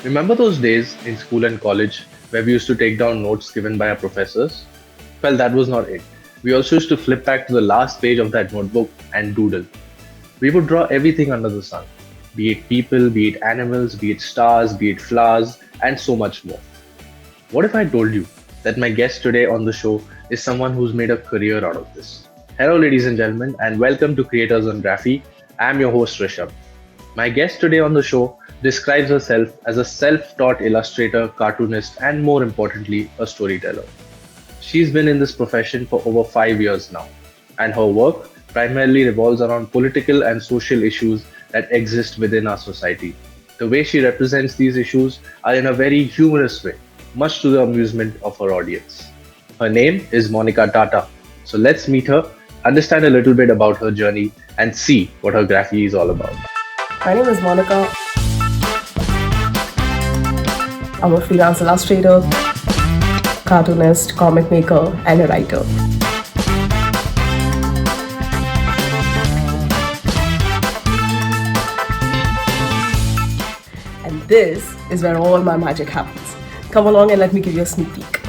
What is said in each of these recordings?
Remember those days in school and college where we used to take down notes given by our professors? Well, that was not it. We also used to flip back to the last page of that notebook and doodle. We would draw everything under the sun, be it people, be it animals, be it stars, be it flowers, and so much more. What if I told you that my guest today on the show is someone who's made a career out of this? Hello, ladies and gentlemen, and welcome to Creators on Graphy. I'm your host, Rishabh. My guest today on the show describes herself as a self taught illustrator, cartoonist, and more importantly, a storyteller. She's been in this profession for over 5 years now, and her work primarily revolves around political and social issues that exist within our society. The way she represents these issues are in a very humorous way, much to the amusement of her audience. Her name is Monica Tata. So let's meet her, understand a little bit about her journey, and see what her graphy is all about. My name is Monica. I'm a freelance illustrator, cartoonist, comic maker, and a writer. And this is where all my magic happens. Come along and let me give you a sneak peek.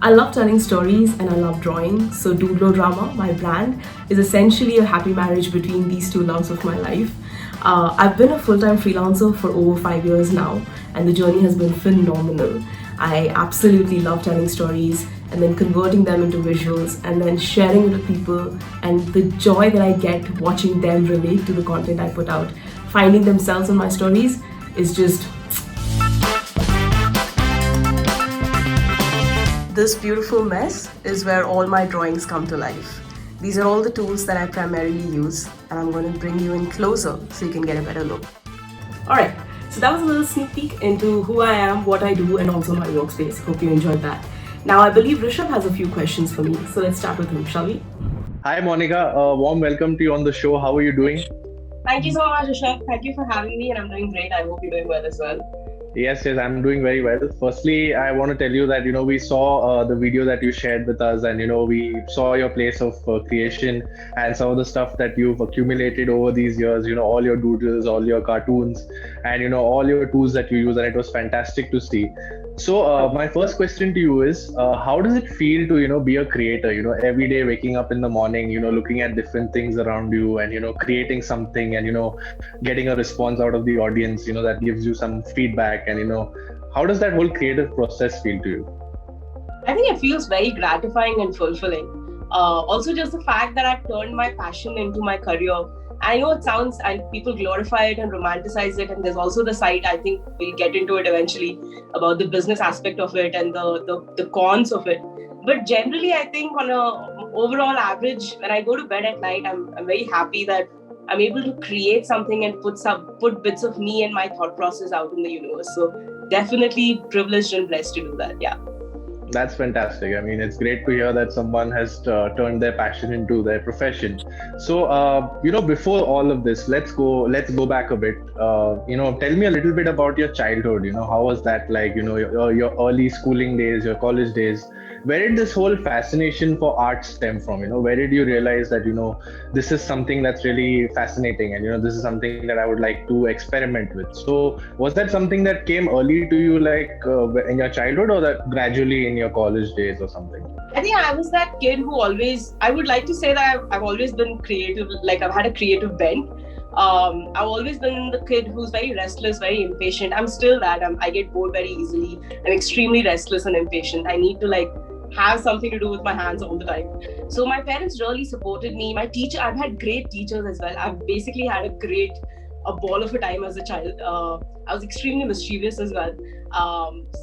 I love telling stories and I love drawing, so Doodlo Drama, my brand, is essentially a happy marriage between these two loves of my life. I've been a full-time freelancer for over 5 years now, and the journey has been phenomenal. I absolutely love telling stories and then converting them into visuals and then sharing it with people, and the joy that I get watching them relate to the content I put out, finding themselves in my stories is just. This beautiful mess is where all my drawings come to life. These are all the tools that I primarily use, and I'm going to bring you in closer so you can get a better look. Alright, so that was a little sneak peek into who I am, what I do, and also my workspace. Hope you enjoyed that. Now, I believe Rishabh has a few questions for me, so let's start with him, shall we? Hi, Monica. A warm welcome to you on the show. How are you doing? Thank you so much, Rishabh. Thank you for having me, and I'm doing great. I hope you're doing well as well. Yes, I'm doing very well. Firstly, I want to tell you that we saw the video that you shared with us, and we saw your place of creation and some of the stuff that you've accumulated over these years. All your doodles, all your cartoons, and all your tools that you use, and it was fantastic to see. So, my first question to you is, how does it feel to be a creator? Every day waking up in the morning, looking at different things around you, and creating something, and getting a response out of the audience, that gives you some feedback, and how does that whole creative process feel to you? I think it feels very gratifying and fulfilling. Also, just the fact that I've turned my passion into my career. I know it sounds, and people glorify it and romanticize it, and there's also the side, I think we'll get into it eventually, about the business aspect of it and the cons of it. But generally, I think on a overall average, when I go to bed at night, I'm very happy that I'm able to create something and put bits of me and my thought process out in the universe. So definitely privileged and blessed to do that. Yeah. That's fantastic. I mean, it's great to hear that someone has turned their passion into their profession. So, before all of this, let's go back a bit. Tell me a little bit about your childhood. How was that like? Your early schooling days, your college days. Where did this whole fascination for art stem from? Where did you realize that this is something that's really fascinating, and this is something that I would like to experiment with? So, was that something that came early to you, like in your childhood, or that gradually in your college days or something? I think I was that kid who always, I would like to say that I've always been creative, like I've had a creative bent. I've always been the kid who's very restless, very impatient. I'm still that. I get bored very easily. I'm extremely restless and impatient. I need to have something to do with my hands all the time. So my parents really supported me. My teacher, I've had great teachers as well. I've basically had a ball of a time as a child. I was extremely mischievous as well.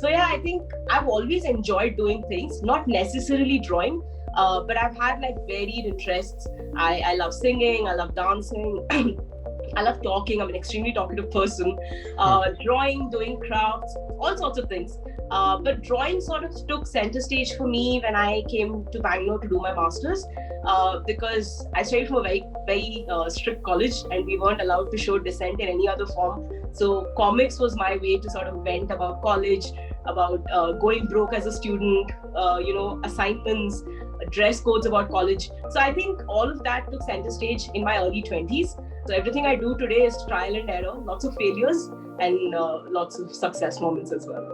So yeah, I think I've always enjoyed doing things, not necessarily drawing, but I've had varied interests. I love singing, I love dancing. I love talking. I'm an extremely talkative person. Drawing, doing crafts, all sorts of things. But drawing sort of took center stage for me when I came to Bangalore to do my master's, because I studied from a very, very strict college, and we weren't allowed to show dissent in any other form. So comics was my way to sort of vent about college, about going broke as a student, assignments, dress codes about college. So I think all of that took center stage in my early 20s. So everything I do today is trial and error, lots of failures, and lots of success moments as well.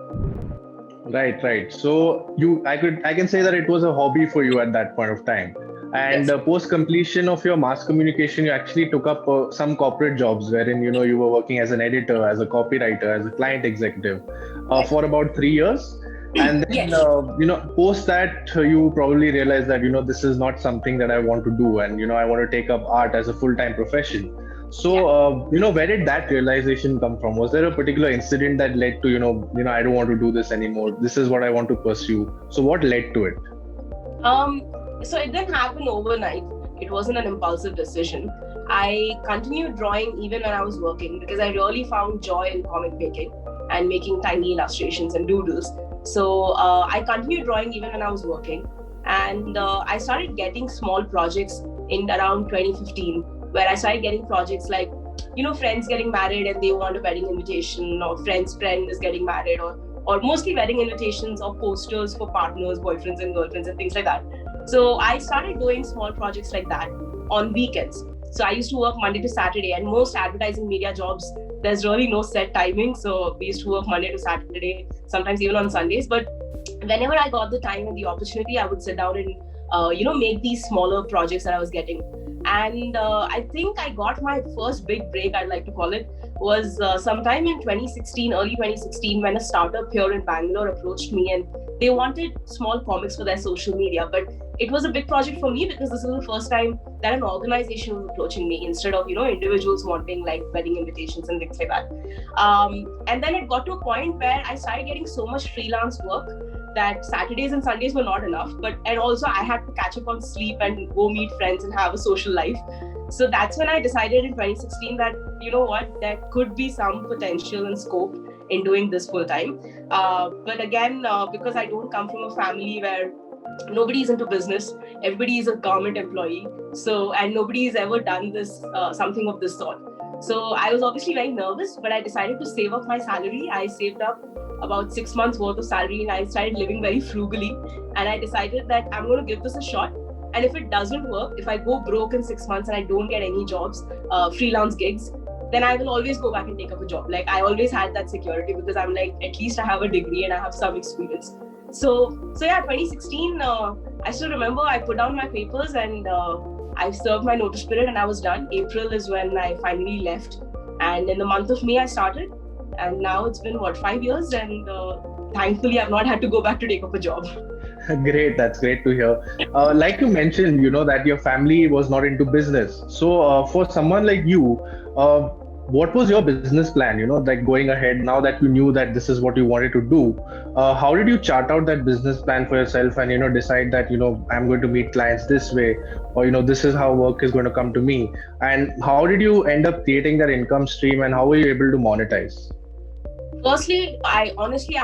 Right. So I can say that it was a hobby for you at that point of time. And Yes. post completion of your mass communication, you actually took up some corporate jobs wherein you were working as an editor, as a copywriter, as a client executive Right. for about 3 years. And then Yes. post that you probably realized that this is not something that I want to do, and I want to take up art as a full time profession. So, Yeah. where did that realization come from? Was there a particular incident that led to, I don't want to do this anymore. This is what I want to pursue. So, what led to it? So it didn't happen overnight. It wasn't an impulsive decision. I continued drawing even when I was working because I really found joy in comic making and making tiny illustrations and doodles. So I continued drawing even when I was working. And I started getting small projects in around 2015, where I started getting projects like, friends getting married and they want a wedding invitation, or friend's friend is getting married, or mostly wedding invitations or posters for partners, boyfriends and girlfriends and things like that. So I started doing small projects like that on weekends. So I used to work Monday to Saturday, and most advertising media jobs, there's really no set timing. So we used to work Monday to Saturday, sometimes even on Sundays. But whenever I got the time and the opportunity, I would sit down and make these smaller projects that I was getting. And I think I got my first big break, I'd like to call it, was sometime in 2016, early 2016, when a startup here in Bangalore approached me and they wanted small comics for their social media. But it was a big project for me because this was the first time that an organization was approaching me instead of individuals wanting like wedding invitations and things like that. And then it got to a point where I started getting so much freelance work that Saturdays and Sundays were not enough, and also I had to catch up on sleep and go meet friends and have a social life. So that's when I decided in 2016 that, there could be some potential and scope in doing this full time. But again, because I don't come from a family where nobody's into business, everybody is a government employee, and nobody's ever done this, something of this sort. So I was obviously very nervous, but I decided to save up my salary. I saved up about 6 months worth of salary and I started living very frugally. And I decided that I'm going to give this a shot. And if it doesn't work, if I go broke in 6 months and I don't get any jobs, freelance gigs, then I will always go back and take up a job. Like I always had that security because I'm like, at least I have a degree and I have some experience. So yeah, 2016, I still remember I put down my papers and I served my notice period and I was done. April is when I finally left. And in the month of May, I started. And now it's been 5 years, and thankfully I've not had to go back to take up a job. Great, that's great to hear. Like you mentioned, that your family was not into business. So for someone like you, what was your business plan? Like going ahead, now that you knew that this is what you wanted to do, how did you chart out that business plan for yourself and decide that I'm going to meet clients this way, or this is how work is going to come to me? And how did you end up creating that income stream, and how were you able to monetize? Firstly, I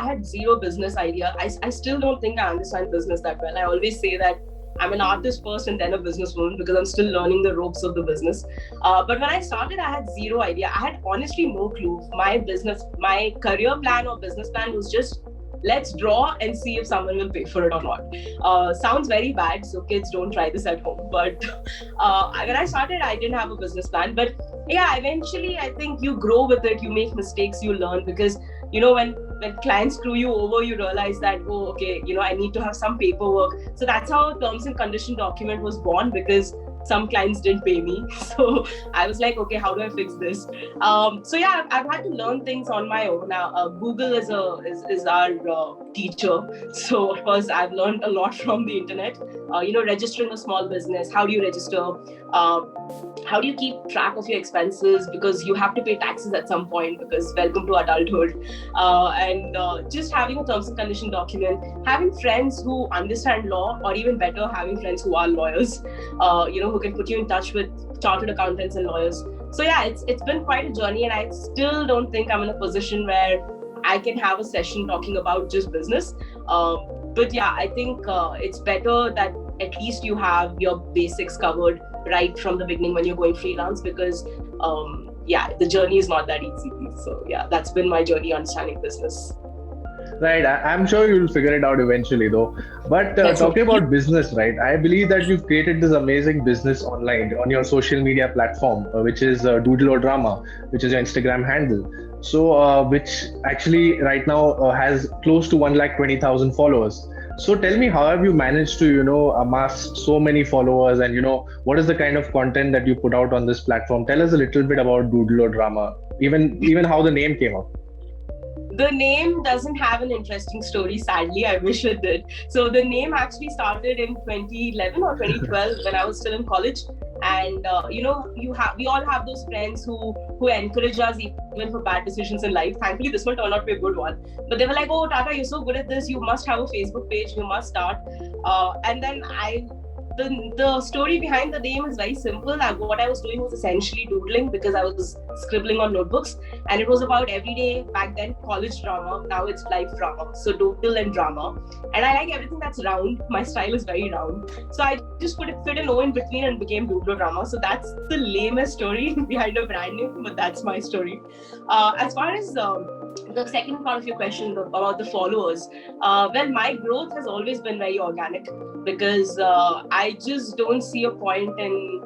had zero business idea. I still don't think I understand business that well. I always say that I'm an artist first and then a businesswoman because I'm still learning the ropes of the business. But when I started, I had zero idea. I had honestly no clue. My career plan or business plan was just, let's draw and see if someone will pay for it or not. Sounds very bad, so kids, don't try this at home. But when I started, I didn't have a business plan. But yeah, eventually, I think you grow with it. You make mistakes, you learn, because when clients screw you over, you realize that, oh, okay, I need to have some paperwork. So that's how a terms and condition document was born, because some clients didn't pay me. So I was like, okay, how do I fix this? So yeah, I've had to learn things on my own. Now, Google is our teacher. So of course, I've learned a lot from the internet. Registering a small business, how do you register? How do you keep track of your expenses? Because you have to pay taxes at some point, because welcome to adulthood. And just having a terms and condition document, having friends who understand law, or even better, having friends who are lawyers, who can put you in touch with chartered accountants and lawyers. So yeah, it's been quite a journey, and I still don't think I'm in a position where I can have a session talking about just business. But yeah, I think it's better that at least you have your basics covered right from the beginning when you're going freelance, because the journey is not that easy. So yeah, that's been my journey understanding business. Right, I'm sure you'll figure it out eventually, though. But Let's hope. talking about business, right? I believe that you've created this amazing business online on your social media platform, which is Doodle or Drama, which is your Instagram handle. So, which actually right now has close to 1,20,000 followers. So, tell me, how have you managed to, amass so many followers, and what is the kind of content that you put out on this platform? Tell us a little bit about Doodle or Drama, even how the name came up. The name doesn't have an interesting story, sadly. I wish it did. So the name actually started in 2011 or 2012 when I was still in college. And we all have those friends who encourage us even for bad decisions in life. Thankfully, this one turned out to be a good one. But they were like, "Oh, Tata, you're so good at this. You must have a Facebook page. You must start." And then the story behind the name is very simple. What I was doing was essentially doodling because I was scribbling on notebooks, and it was about everyday back then college drama. Now it's life drama. So doodle and drama, and I like everything that's round. My style is very round, so I just fit an O in between and became doodle drama. So that's the lamest story behind a brand name, but that's my story. As far as the second part of your question about the followers, well, my growth has always been very organic because I just don't see a point in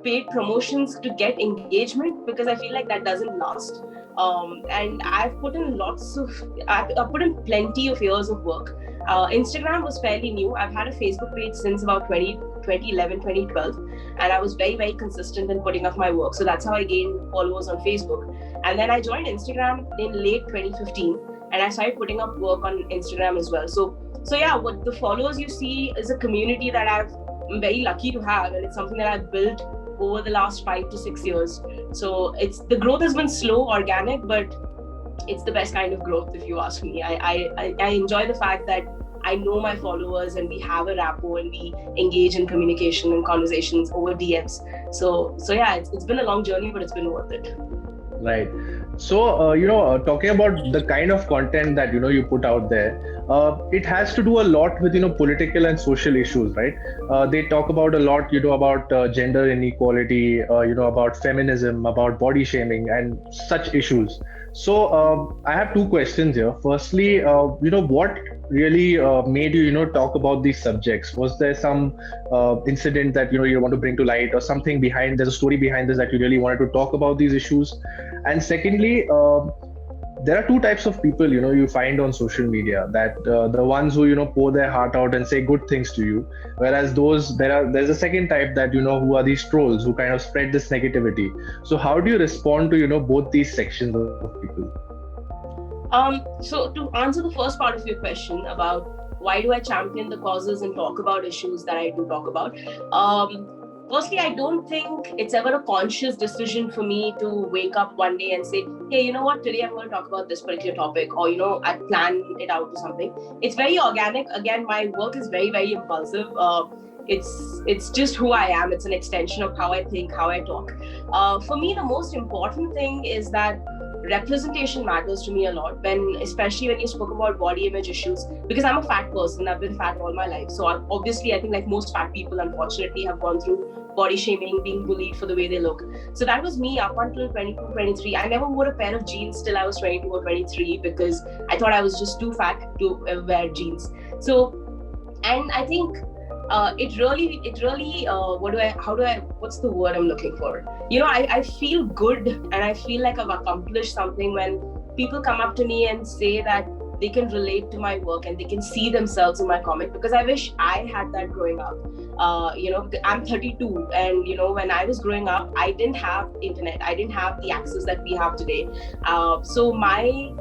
paid promotions to get engagement because I feel like that doesn't last. And I've put in plenty of years of work. Instagram was fairly new. I've had a Facebook page since about 2011, 2012, and I was very, very consistent in putting up my work. So that's how I gained followers on Facebook. And then I joined Instagram in late 2015, and I started putting up work on Instagram as well. So yeah, what the followers you see is a community that I'm very lucky to have, and it's something that I've built over the last 5 to 6 years. So the growth has been slow, organic, but it's the best kind of growth if you ask me. I enjoy the fact that I know my followers and we have a rapport and we engage in communication and conversations over DMs. So yeah, it's been a long journey, but it's been worth it. Right. So, talking about the kind of content that, you put out there, it has to do a lot with, political and social issues, right? They talk about a lot, about gender inequality, about feminism, about body shaming and such issues. So, I have two questions here. Firstly, what really made you, talk about these subjects? Was there some incident that, you want to bring to light, or something behind, there's a story behind this that you really wanted to talk about these issues? And secondly, there are two types of people, you find on social media, that the ones who, pour their heart out and say good things to you, whereas there's a second type that, who are these trolls who kind of spread this negativity. So how do you respond to, both these sections of people? So to answer the first part of your question about why do I champion the causes and talk about issues that I do talk about, firstly, I don't think it's ever a conscious decision for me to wake up one day and say, hey, you know what, today I'm going to talk about this particular topic, or, I plan it out or something. It's very organic. Again, my work is very, very impulsive. It's just who I am. It's an extension of how I think, how I talk. For me, the most important thing is that representation matters to me a lot, especially when you spoke about body image issues, because I'm a fat person. I've been fat all my life. So obviously, I think like most fat people, unfortunately, have gone through body shaming, being bullied for the way they look. So that was me up until 22, 23. I never wore a pair of jeans till I was 22 or 23 because I thought I was just too fat to wear jeans. So, and I think it really what's the word I'm looking for? I feel good and I feel like I've accomplished something when people come up to me and say that they can relate to my work and they can see themselves in my comic, because I wish I had that growing up. I'm 32, and when I was growing up, I didn't have internet, I didn't have the access that we have today. So my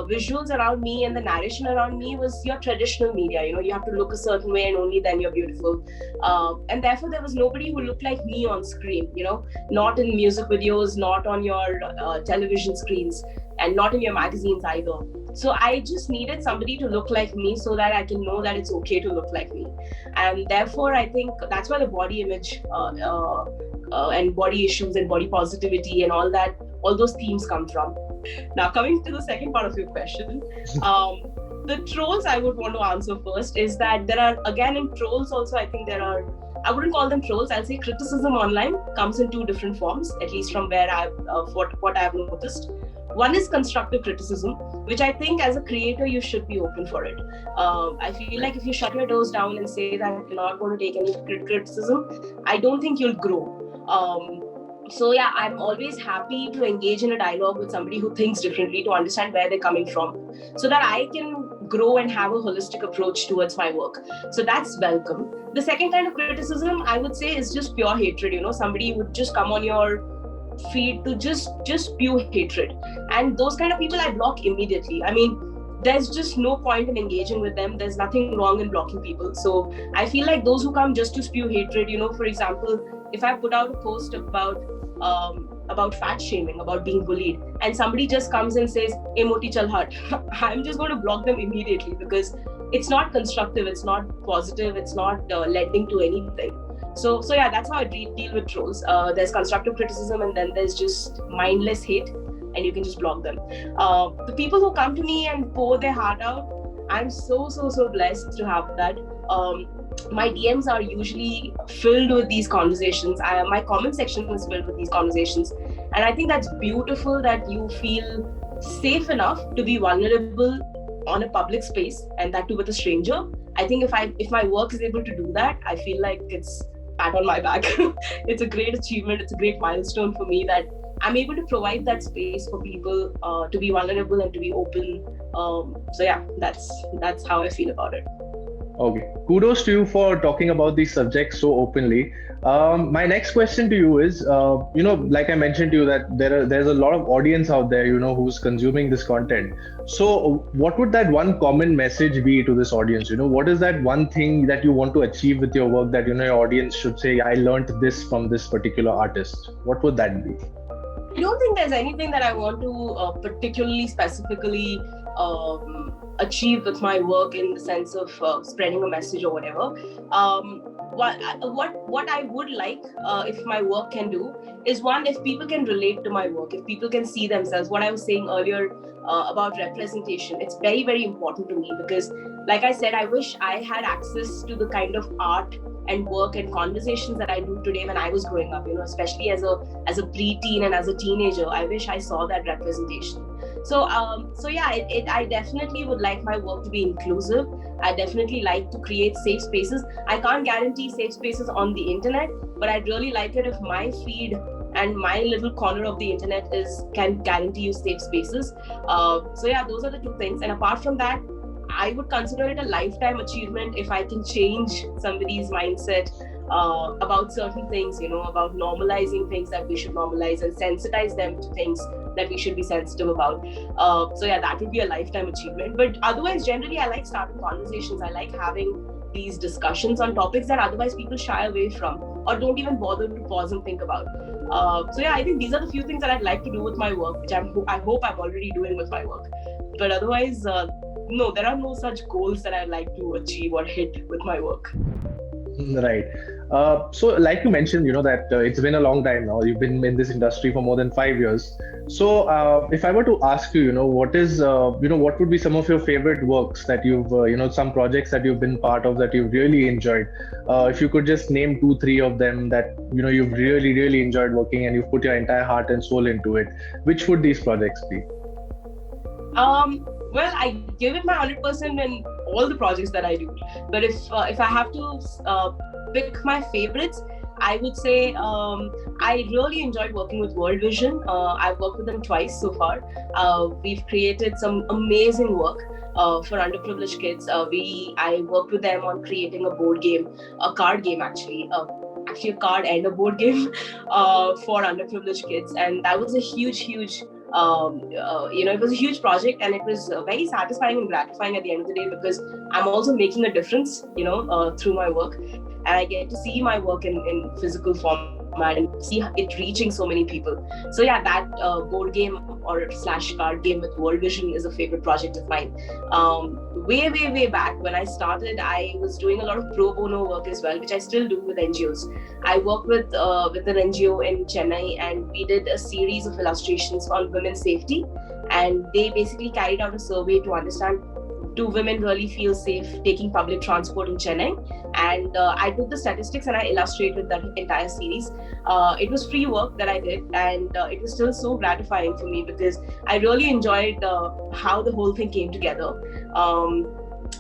visuals around me and the narration around me was your traditional media. You have to look a certain way and only then you're beautiful. And therefore there was nobody who looked like me on screen, not in music videos, not on your television screens, and not in your magazines either. So I just needed somebody to look like me so that I can know that it's okay to look like me. And therefore I think that's where the body image and body issues and body positivity and all those themes come from. Now, coming to the second part of your question, the trolls I would want to answer first is that there are, again, in trolls also, I think I wouldn't call them trolls, I'll say criticism online comes in two different forms, at least from where what I've noticed. One is constructive criticism, which I think as a creator you should be open for it. I feel like if you shut your doors down and say that you're not going to take any criticism, I don't think you'll grow. So yeah, I'm always happy to engage in a dialogue with somebody who thinks differently, to understand where they're coming from, so that I can grow and have a holistic approach towards my work. So that's welcome. The second kind of criticism, I would say, is just pure hatred. Somebody would just come on your feed to just spew hatred, and those kind of people I block immediately. I mean, there's just no point in engaging with them. There's nothing wrong in blocking people. So I feel like those who come just to spew hatred, for example, if I put out a post about fat shaming, about being bullied, and somebody just comes and says, "Hey, moti chal hut," I'm just going to block them immediately, because it's not constructive, it's not positive, it's not lending to anything. So yeah, that's how I deal with trolls. There's constructive criticism, and then there's just mindless hate, and you can just block them. The people who come to me and pour their heart out, I'm so blessed to have that. My DMs are usually filled with these conversations. My comment section is filled with these conversations, and I think that's beautiful, that you feel safe enough to be vulnerable on a public space, and that too with a stranger. I think if my work is able to do that, I feel like it's pat on my back. It's a great achievement. It's a great milestone for me that I'm able to provide that space for people to be vulnerable and to be open. So yeah, that's how I feel about it. Okay, kudos to you for talking about these subjects so openly. My next question to you is, like I mentioned to you, that there's a lot of audience out there, who's consuming this content. So what would that one common message be to this audience? What is that one thing that you want to achieve with your work that, your audience should say, I learned this from this particular artist? What would that be? I don't think there's anything that I want to particularly specifically achieve with my work, in the sense of spreading a message or whatever. What I would like, if my work can do, is one, if people can relate to my work, if people can see themselves. What I was saying earlier about representation, it's very, very important to me, because like I said, I wish I had access to the kind of art and work and conversations that I do today when I was growing up, especially as a preteen and as a teenager. I wish I saw that representation. So yeah, I definitely would like my work to be inclusive. I definitely like to create safe spaces. I can't guarantee safe spaces on the internet, but I'd really like it if my feed and my little corner of the internet can guarantee you safe spaces. So yeah, those are the two things. And apart from that, I would consider it a lifetime achievement if I can change somebody's mindset about certain things, about normalizing things that we should normalize, and sensitize them to things that we should be sensitive about. So yeah, that would be a lifetime achievement. But otherwise, generally, I like starting conversations. I like having these discussions on topics that otherwise people shy away from, or don't even bother to pause and think about. So yeah, I think these are the few things that I'd like to do with my work, which I hope I'm already doing with my work. But otherwise, no, there are no such goals that I'd like to achieve or hit with my work. Right. So like you mentioned, that it's been a long time now. You've been in this industry for more than 5 years. So if I were to ask you, what would be some of your favorite works that you've, some projects that you've been part of that you've really enjoyed? If you could just name 2-3 of them that, you've really, really enjoyed working and you've put your entire heart and soul into it, which would these projects be? Well, I give it my 100% in all the projects that I do. But if I have to pick my favorites, I would say I really enjoyed working with World Vision. I've worked with them twice so far. We've created some amazing work for underprivileged kids. I worked with them on creating a board game, a card game actually a card and a board game for underprivileged kids, and that was a huge it was a huge project, and it was very satisfying and gratifying at the end of the day, because I'm also making a difference through my work, and I get to see my work in physical format and see it reaching so many people. So yeah, that board game or / card game with World Vision is a favorite project of mine. Way back when I started, I was doing a lot of pro bono work as well, which I still do with NGOs. I work with an NGO in Chennai, and we did a series of illustrations on women's safety, and they basically carried out a survey to understand do women really feel safe taking public transport in Chennai? And I took the statistics and I illustrated that entire series. It was free work that I did, and it was still so gratifying for me because I really enjoyed how the whole thing came together.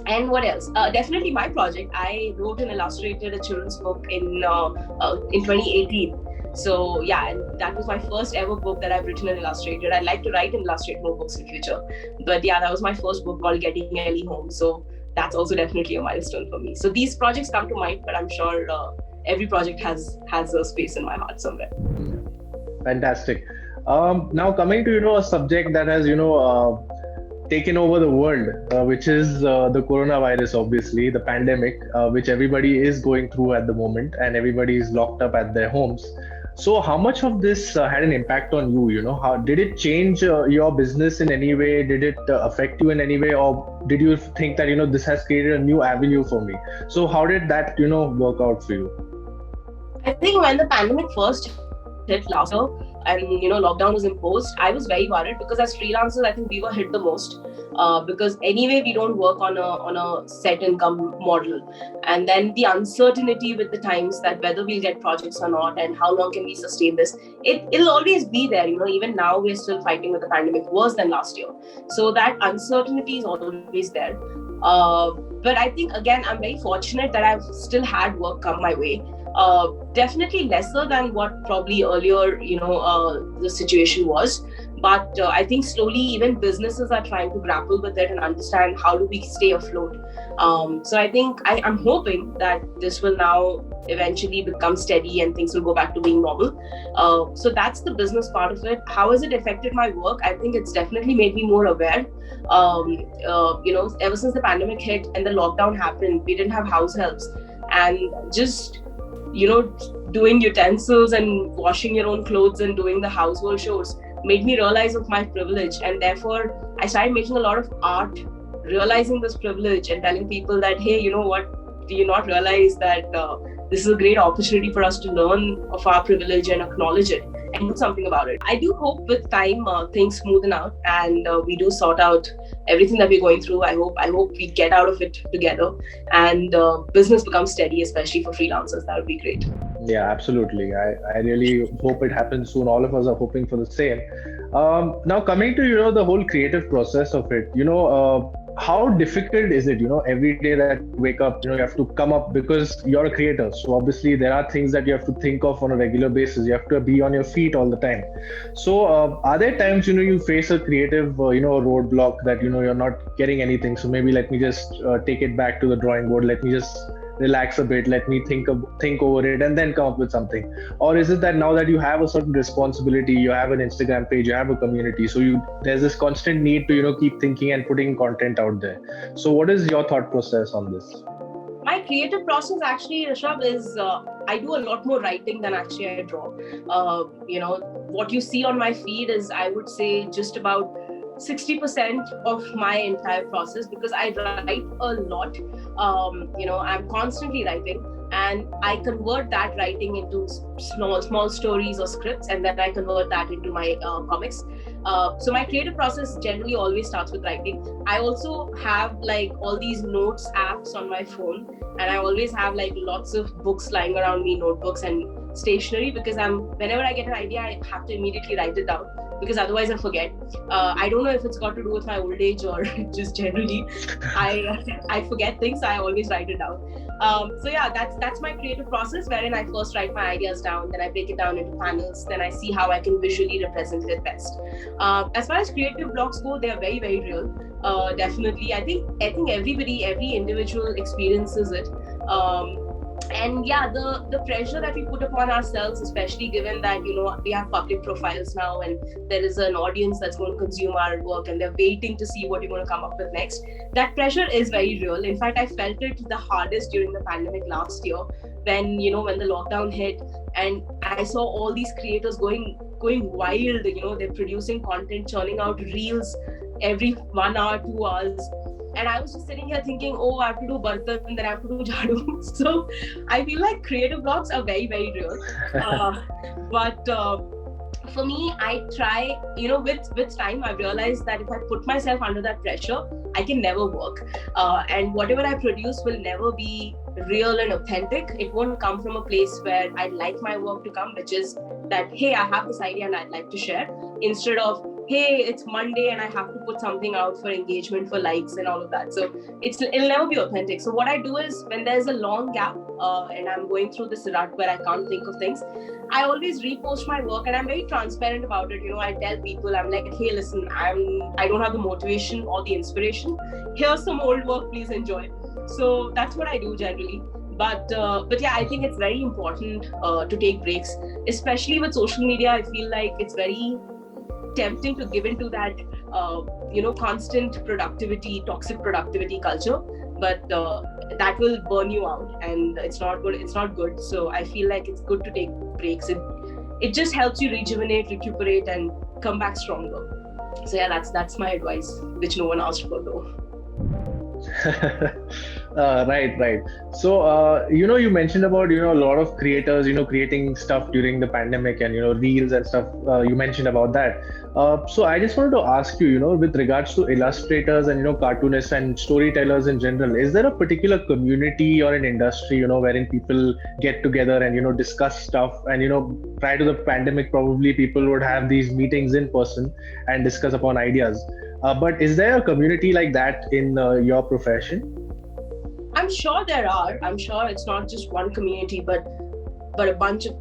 And what else? Definitely my project. I wrote and illustrated a children's book in 2018. So yeah, and that was my first ever book that I've written and illustrated. I'd like to write and illustrate more books in future. But yeah, that was my first book called Getting Ellie Home. So that's also definitely a milestone for me. So these projects come to mind, but I'm sure every project has a space in my heart somewhere. Fantastic. Now coming to a subject that has taken over the world, which is the coronavirus, obviously the pandemic, which everybody is going through at the moment, and everybody is locked up at their homes. So how much of this had an impact on you? How did it change your business in any way? Did it affect you in any way, or did you think that this has created a new avenue for me? So how did that work out for you? I think when the pandemic first hit last year and lockdown was imposed, I was very worried because as freelancers, I think we were hit the most because anyway we don't work on a set income model, and then the uncertainty with the times that whether we'll get projects or not and how long can we sustain this, it'll always be there. Even now we're still fighting with the pandemic worse than last year, so that uncertainty is always there. But I think again I'm very fortunate that I've still had work come my way. Definitely lesser than what probably earlier the situation was, but I think slowly even businesses are trying to grapple with it and understand how do we stay afloat. So I think I'm hoping that this will now eventually become steady and things will go back to being normal. So that's the business part of it. How has it affected my work? I think it's definitely made me more aware. Ever since the pandemic hit and the lockdown happened, we didn't have house helps, and just doing utensils and washing your own clothes and doing the household chores made me realize of my privilege, and therefore I started making a lot of art realizing this privilege and telling people that, hey, you know what, do you not realize that this is a great opportunity for us to learn of our privilege and acknowledge it and do something about it. I do hope with time things smoothen out and we do sort out everything that we're going through. I hope we get out of it together and business becomes steady, especially for freelancers. That would be great. Yeah, absolutely. I really hope it happens soon. All of us are hoping for the same. Now coming to the whole creative process of it, how difficult is it, every day that you wake up, you have to come up, because you're a creator, so obviously there are things that you have to think of on a regular basis. You have to be on your feet all the time. So are there times you face a creative roadblock that you're not getting anything, so maybe let me just take it back to the drawing board, let me just relax a bit, let me think over it and then come up with something? Or is it that now that you have a certain responsibility, you have an Instagram page, you have a community, so there's this constant need to keep thinking and putting content out there? So what is your thought process on this? My creative process actually, Rishabh, is I do a lot more writing than actually I draw. What you see on my feed is, I would say, just about 60% of my entire process, because I write a lot. I'm constantly writing, and I convert that writing into small stories or scripts, and then I convert that into my comics. So my creative process generally always starts with writing. I also have all these notes apps on my phone, and I always have lots of books lying around me, notebooks and stationery, because whenever I get an idea, I have to immediately write it down, because otherwise I forget. I don't know if it's got to do with my old age or just generally I forget things, so I always write it down. So yeah, that's my creative process, wherein I first write my ideas down, then I break it down into panels, then I see how I can visually represent it best. As far as creative blocks go, they are very, very real. Definitely, I think every individual experiences it. And yeah, the pressure that we put upon ourselves, especially given that we have public profiles now and there is an audience that's going to consume our work and they're waiting to see what you're going to come up with next, that pressure is very real. In fact, I felt it the hardest during the pandemic last year, when the lockdown hit and I saw all these creators going wild. They're producing content, churning out reels every 1 hour, 2 hours. And I was just sitting here thinking, I have to do bartan and then I have to do jhadu. So I feel like creative blocks are very, very real. But for me, I try, with time, I've realized that if I put myself under that pressure, I can never work. And whatever I produce will never be real and authentic. It won't come from a place where I'd like my work to come, which is that, hey, I have this idea and I'd like to share, instead of, hey, it's Monday and I have to put something out for engagement, for likes and all of that. So it'll never be authentic. So what I do is, when there's a long gap and I'm going through this rut where I can't think of things, I always repost my work, and I'm very transparent about it. I tell people, I'm like, hey, listen, I don't have the motivation or the inspiration. Here's some old work, please enjoy. So that's what I do generally. But yeah, I think it's very important to take breaks, especially with social media. I feel like it's very tempting to give into that constant productivity, toxic productivity culture, but that will burn you out, and it's not good. So I feel like it's good to take breaks. It just helps you rejuvenate, recuperate, and come back stronger. So yeah, that's my advice, which no one asked for though. Right. So, you mentioned about, a lot of creators, creating stuff during the pandemic and, reels and stuff. You mentioned about that. So I just wanted to ask you, with regards to illustrators and, cartoonists and storytellers in general, is there a particular community or an industry, wherein people get together and, discuss stuff? And, prior to the pandemic, probably people would have these meetings in person and discuss upon ideas. But is there a community like that in your profession? I'm sure there are. I'm sure it's not just one community, but a bunch of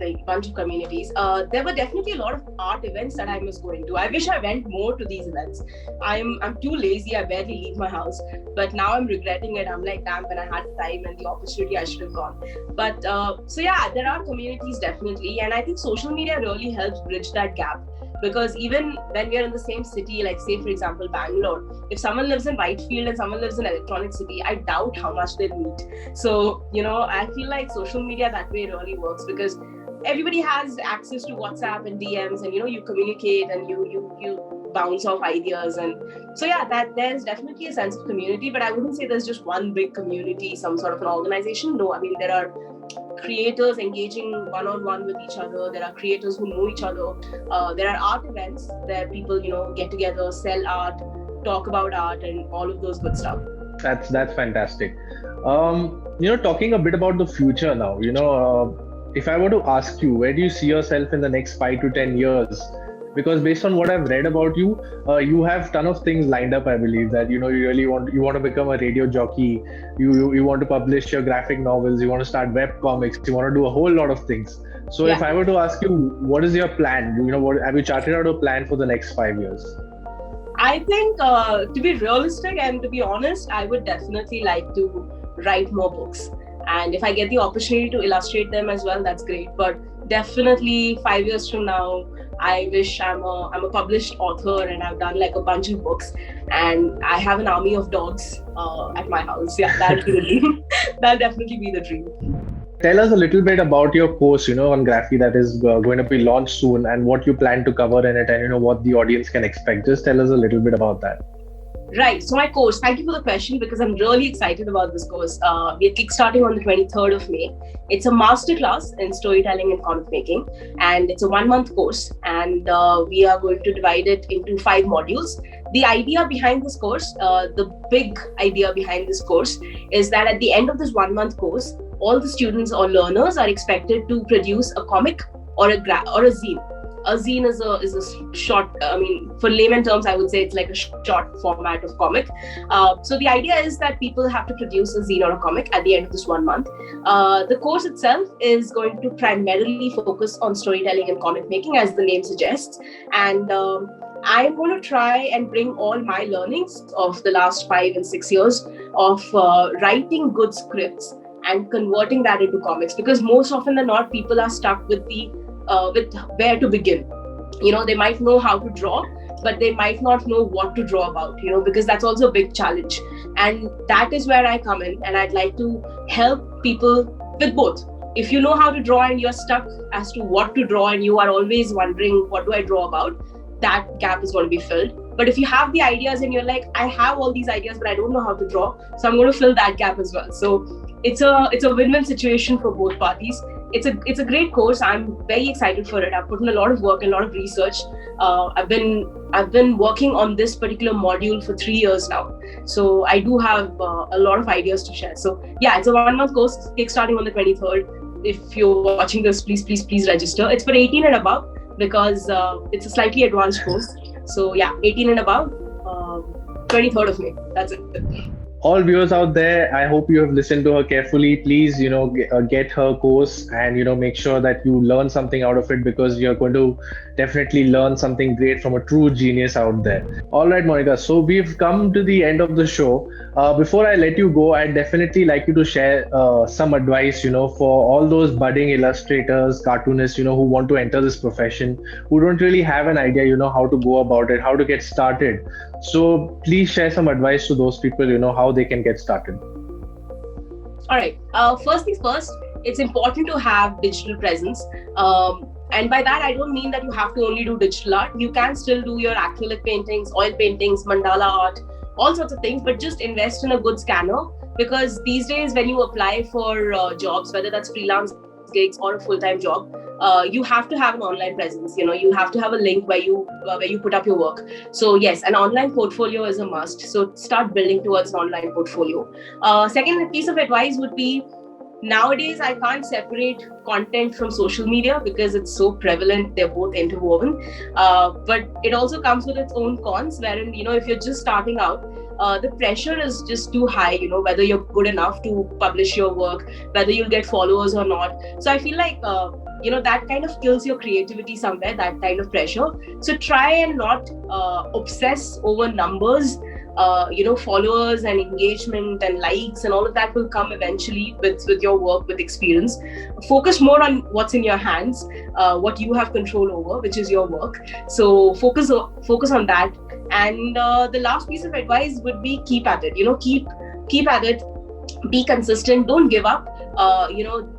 communities. There were definitely a lot of art events that I was going to. I wish I went more to these events. I'm too lazy. I barely leave my house. But now I'm regretting it. I'm like, damn, when I had time and the opportunity, I should have gone. But so yeah, there are communities definitely, and I think social media really helps bridge that gap. Because even when we are in the same city, like say for example Bangalore, if someone lives in Whitefield and someone lives in Electronic City, I doubt how much they'll meet. So I feel like social media that way really works, because everybody has access to WhatsApp and DMs, and you communicate and you bounce off ideas. And so yeah, that there's definitely a sense of community, but I wouldn't say there's just one big community, some sort of an organization. No, I mean, there are creators engaging one-on-one with each other. There are creators who know each other. There are art events where people get together, sell art, talk about art, and all of those good stuff. That's fantastic. Talking a bit about the future now, if I were to ask you, where do you see yourself in the next 5 to 10 years? Because based on what I've read about you, you have ton of things lined up. I believe that you really want to become a radio jockey. You want to publish your graphic novels. You want to start web comics. You want to do a whole lot of things. So yeah. If I were to ask you, what is your plan? What have you charted out a plan for the next 5 years? I think to be realistic and to be honest, I would definitely like to write more books. And if I get the opportunity to illustrate them as well, that's great. But definitely 5 years from now, I wish I'm a published author and I've done like a bunch of books and I have an army of dogs at my house. Yeah, that'll be the dream. That'll definitely be the dream. Tell us a little bit about your course, on Graphy that is going to be launched soon, and what you plan to cover in it, and what the audience can expect. Just tell us a little bit about that. Right. So my course, thank you for the question, because I'm really excited about this course. We are kickstarting on the 23rd of May. It's a masterclass in storytelling and comic making, and it's a 1-month course. And we are going to divide it into 5 modules. The idea behind this course, the big idea behind this course, is that at the end of this 1-month course, all the students or learners are expected to produce a comic or a zine. A zine is a short, for layman terms, I would say it's like a short format of comic. So the idea is that people have to produce a zine or a comic at the end of this 1 month. The course itself is going to primarily focus on storytelling and comic making, as the name suggests. And I'm going to try and bring all my learnings of the last 5 and 6 years of writing good scripts and converting that into comics, because most often than not, people are stuck with with where to begin. They might know how to draw, but they might not know what to draw about, because that's also a big challenge. And that is where I come in, and I'd like to help people with both. If you know how to draw and you're stuck as to what to draw and you are always wondering, what do I draw about? That gap is going to be filled. But if you have the ideas and you're like, I have all these ideas, but I don't know how to draw, so I'm going to fill that gap as well. So it's a win-win situation for both parties. it's a great course. I'm very excited for it. I've put in a lot of work and a lot of research. I've been working on this particular module for 3 years now, so I do have a lot of ideas to share. So yeah, it's a 1 month course, kickstarting on the 23rd. If you're watching this, please register. It's for 18 and above because it's a slightly advanced course. So yeah, 18 and above, 23rd of May. That's it. All viewers out there, I hope you have listened to her carefully. Please, get her course and, make sure that you learn something out of it, because you're going to definitely learn something great from a true genius out there. All right, Monica. So we've come to the end of the show. Before I let you go, I'd definitely like you to share some advice, for all those budding illustrators, cartoonists, who want to enter this profession, who don't really have an idea, how to go about it, how to get started. So please share some advice to those people, how they can get started. All right. First things first, it's important to have digital presence. And by that, I don't mean that you have to only do digital art. You can still do your acrylic paintings, oil paintings, mandala art, all sorts of things, but just invest in a good scanner, because these days when you apply for jobs, whether that's freelance gigs or a full-time job, you have to have an online presence. You have to have a link where you put up your work. So yes, an online portfolio is a must. So start building towards an online portfolio. Second piece of advice would be, nowadays I can't separate content from social media because it's so prevalent. They're both interwoven, but it also comes with its own cons, wherein if you're just starting out, the pressure is just too high, whether you're good enough to publish your work, whether you'll get followers or not. So I feel like that kind of kills your creativity somewhere, that kind of pressure. So try and not obsess over numbers. Followers and engagement and likes and all of that will come eventually with your work, with experience. Focus more on what's in your hands, what you have control over, which is your work. So focus on that. And the last piece of advice would be, keep at it. Keep at it. Be consistent. Don't give up.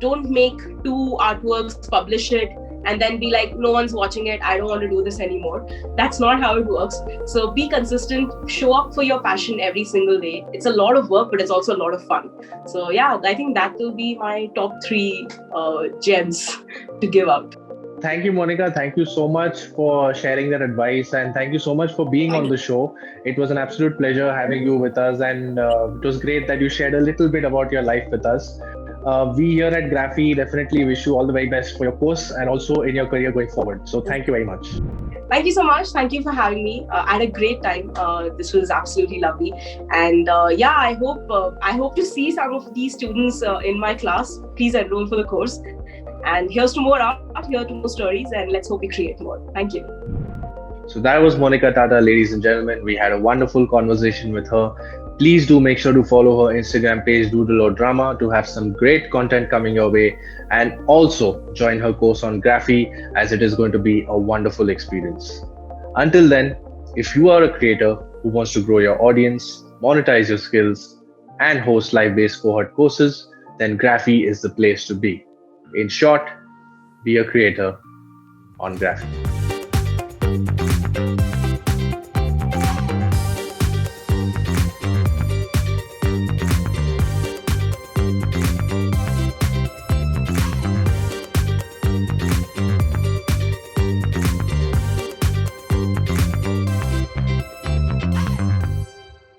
Don't make 2 artworks, publish it, and then be like, no one's watching it, I don't want to do this anymore. That's not how it works. So be consistent, show up for your passion every single day. It's a lot of work, but it's also a lot of fun. So yeah, I think that will be my top 3 gems to give out. Thank you, Monica. Thank you so much for sharing that advice, and thank you so much for being on the show. It was an absolute pleasure having you with us, and it was great that you shared a little bit about your life with us. We here at Graphy definitely wish you all the very best for your course and also in your career going forward. So thank you very much. Thank you so much. Thank you for having me. I had a great time. This was absolutely lovely. And I hope to see some of these students in my class. Please enroll for the course. And here's to more art, here to more stories, and let's hope we create more. Thank you. So that was Monica Tata, ladies and gentlemen. We had a wonderful conversation with her. Please do make sure to follow her Instagram page, Doodle or Drama, to have some great content coming your way, and also join her course on Graphy, as it is going to be a wonderful experience. Until then, if you are a creator who wants to grow your audience, monetize your skills, and host live-based cohort courses, then Graphy is the place to be. In short, be a creator on Graphy.